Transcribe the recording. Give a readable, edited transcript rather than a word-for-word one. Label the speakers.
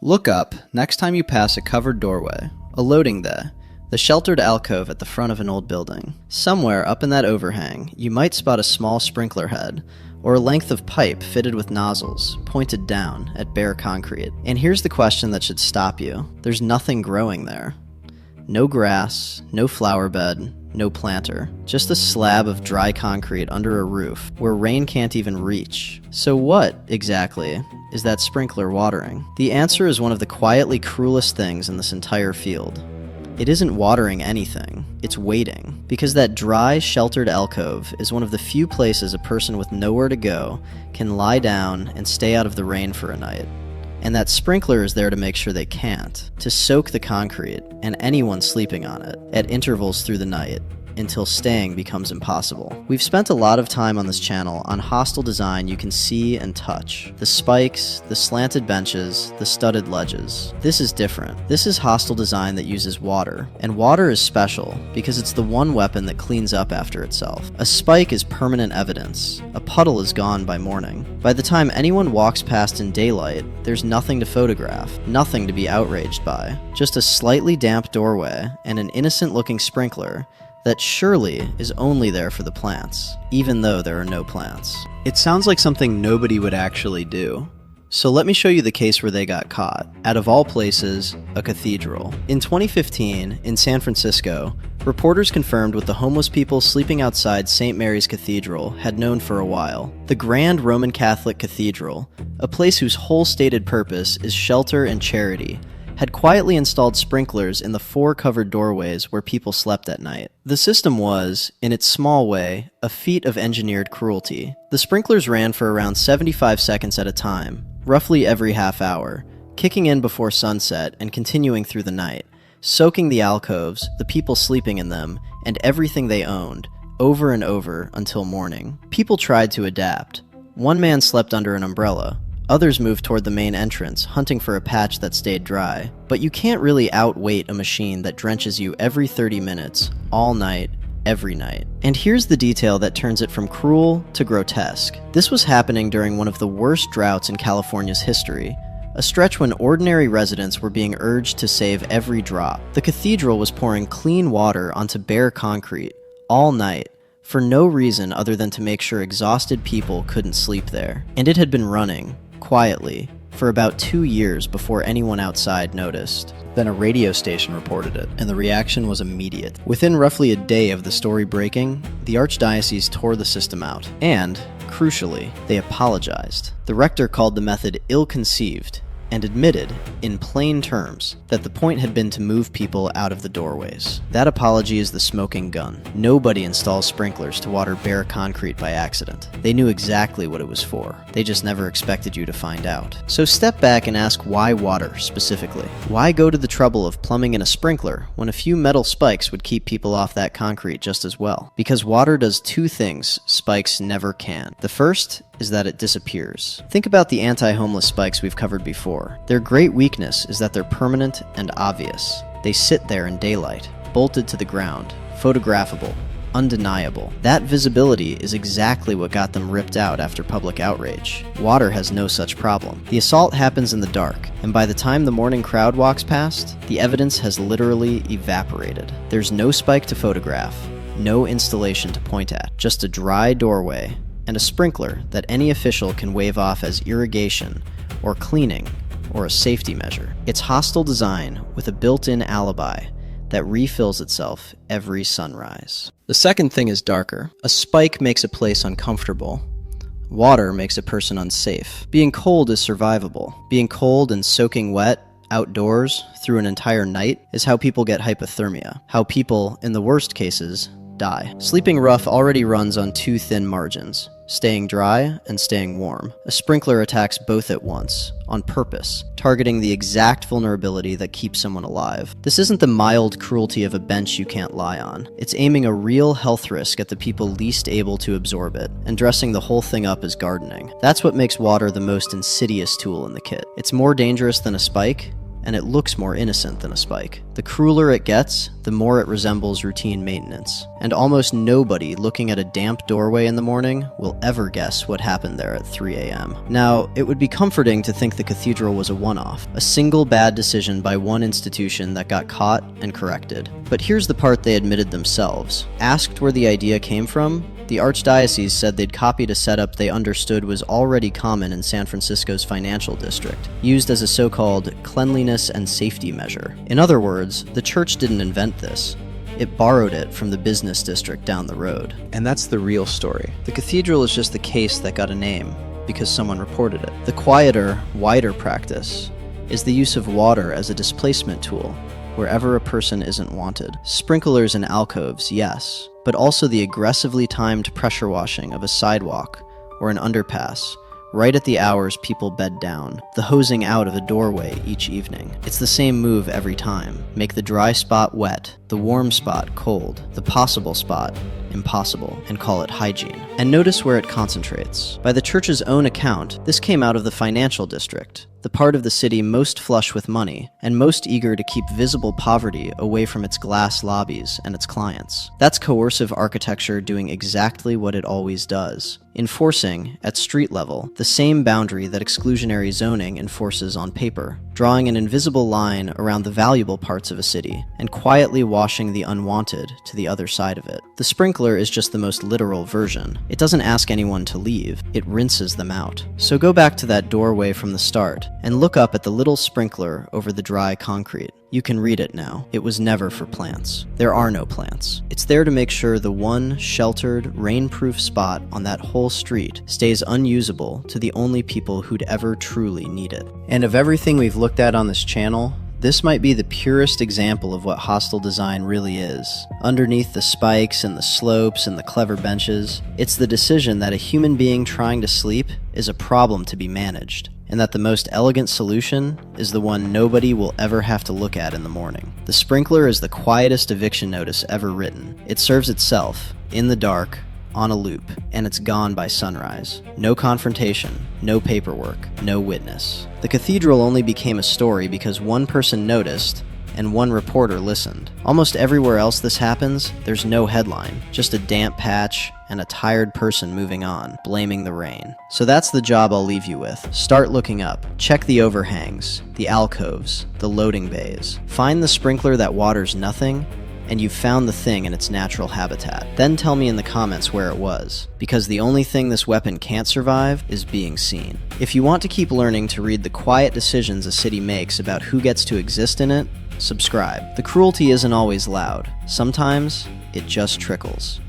Speaker 1: Look up next time you pass a covered doorway, a loading bay, the sheltered alcove at the front of an old building. Somewhere up in that overhang, you might spot a small sprinkler head, or a length of pipe fitted with nozzles, pointed down at bare concrete. And here's the question that should stop you. There's nothing growing there. No grass, no flower bed, no planter. Just a slab of dry concrete under a roof where rain can't even reach. So what, exactly, is that sprinkler watering? The answer is one of the quietly cruelest things in this entire field. It isn't watering anything, it's waiting. Because that dry, sheltered alcove is one of the few places a person with nowhere to go can lie down and stay out of the rain for a night. And that sprinkler is there to make sure they can't, to soak the concrete and anyone sleeping on it at intervals through the night until staying becomes impossible. We've spent a lot of time on this channel on hostile design you can see and touch. The spikes, the slanted benches, the studded ledges. This is different. This is hostile design that uses water. And water is special because it's the one weapon that cleans up after itself. A spike is permanent evidence. A puddle is gone by morning. By the time anyone walks past in daylight, there's nothing to photograph, nothing to be outraged by. Just a slightly damp doorway and an innocent-looking sprinkler that surely is only there for the plants, even though there are no plants. It sounds like something nobody would actually do. So let me show you the case where they got caught. Out of all places, a cathedral. In 2015, in San Francisco, reporters confirmed what the homeless people sleeping outside St. Mary's Cathedral had known for a while. The Grand Roman Catholic Cathedral, a place whose whole stated purpose is shelter and charity, had quietly installed sprinklers in the 4 covered doorways where people slept at night. The system was, in its small way, a feat of engineered cruelty. The sprinklers ran for around 75 seconds at a time, roughly every half hour, kicking in before sunset and continuing through the night, soaking the alcoves, the people sleeping in them, and everything they owned, over and over until morning. People tried to adapt. One man slept under an umbrella. Others moved toward the main entrance, hunting for a patch that stayed dry. But you can't really outweight a machine that drenches you every 30 minutes, all night, every night. And here's the detail that turns it from cruel to grotesque. This was happening during one of the worst droughts in California's history, a stretch when ordinary residents were being urged to save every drop. The cathedral was pouring clean water onto bare concrete, all night, for no reason other than to make sure exhausted people couldn't sleep there. And it had been running, quietly, for about 2 years before anyone outside noticed. Then a radio station reported it, and the reaction was immediate. Within roughly a day of the story breaking, the archdiocese tore the system out, and, crucially, they apologized. The rector called the method ill-conceived, and admitted, in plain terms, that the point had been to move people out of the doorways. That apology is the smoking gun. Nobody installs sprinklers to water bare concrete by accident. They knew exactly what it was for. They just never expected you to find out. So step back and ask why water, specifically. Why go to the trouble of plumbing in a sprinkler when a few metal spikes would keep people off that concrete just as well? Because water does 2 things spikes never can. The first is that it disappears. Think about the anti-homeless spikes we've covered before. Their great weakness is that they're permanent and obvious. They sit there in daylight, bolted to the ground, photographable, undeniable. That visibility is exactly what got them ripped out after public outrage. Water has no such problem. The assault happens in the dark, and by the time the morning crowd walks past, the evidence has literally evaporated. There's no spike to photograph, no installation to point at, just a dry doorway and a sprinkler that any official can wave off as irrigation or cleaning or a safety measure. It's hostile design with a built-in alibi that refills itself every sunrise. The second thing is darker. A spike makes a place uncomfortable. Water makes a person unsafe. Being cold is survivable. Being cold and soaking wet outdoors through an entire night is how people get hypothermia. How people, in the worst cases, die. Sleeping rough already runs on 2 thin margins, staying dry and staying warm. A sprinkler attacks both at once, on purpose, targeting the exact vulnerability that keeps someone alive. This isn't the mild cruelty of a bench you can't lie on. It's aiming a real health risk at the people least able to absorb it, and dressing the whole thing up as gardening. That's what makes water the most insidious tool in the kit. It's more dangerous than a spike, and it looks more innocent than a spike. The crueler it gets, the more it resembles routine maintenance. And almost nobody looking at a damp doorway in the morning will ever guess what happened there at 3 a.m. Now, it would be comforting to think the cathedral was a one-off, a single bad decision by one institution that got caught and corrected. But here's the part they admitted themselves. Asked where the idea came from, the archdiocese said they'd copied a setup they understood was already common in San Francisco's financial district, used as a so-called cleanliness and safety measure. In other words, the church didn't invent this. It borrowed it from the business district down the road. And that's the real story. The cathedral is just the case that got a name, because someone reported it. The quieter, wider practice is the use of water as a displacement tool wherever a person isn't wanted. Sprinklers and alcoves, yes, but also the aggressively timed pressure washing of a sidewalk or an underpass right at the hours people bed down, the hosing out of a doorway each evening. It's the same move every time. Make the dry spot wet, the warm spot cold, the possible spot impossible, and call it hygiene. And notice where it concentrates. By the church's own account, this came out of the financial district, the part of the city most flush with money, and most eager to keep visible poverty away from its glass lobbies and its clients. That's coercive architecture doing exactly what it always does, enforcing, at street level, the same boundary that exclusionary zoning enforces on paper, drawing an invisible line around the valuable parts of a city, and quietly washing the unwanted to the other side of it. The sprinkler is just the most literal version. It doesn't ask anyone to leave, it rinses them out. So go back to that doorway from the start, and look up at the little sprinkler over the dry concrete. You can read it now. It was never for plants. There are no plants. It's there to make sure the one sheltered, rain-proof spot on that whole street stays unusable to the only people who'd ever truly need it. And of everything we've looked at on this channel, this might be the purest example of what hostile design really is. Underneath the spikes and the slopes and the clever benches, it's the decision that a human being trying to sleep is a problem to be managed, and that the most elegant solution is the one nobody will ever have to look at in the morning. The sprinkler is the quietest eviction notice ever written. It serves itself, in the dark, on a loop, and it's gone by sunrise. No confrontation, no paperwork, no witness. The cathedral only became a story because one person noticed and one reporter listened. Almost everywhere else this happens, there's no headline, just a damp patch and a tired person moving on, blaming the rain. So that's the job I'll leave you with. Start looking up. Check the overhangs, the alcoves, the loading bays. Find the sprinkler that waters nothing, and you've found the thing in its natural habitat. Then tell me in the comments where it was, because the only thing this weapon can't survive is being seen. If you want to keep learning to read the quiet decisions a city makes about who gets to exist in it, subscribe. The cruelty isn't always loud. Sometimes it just trickles.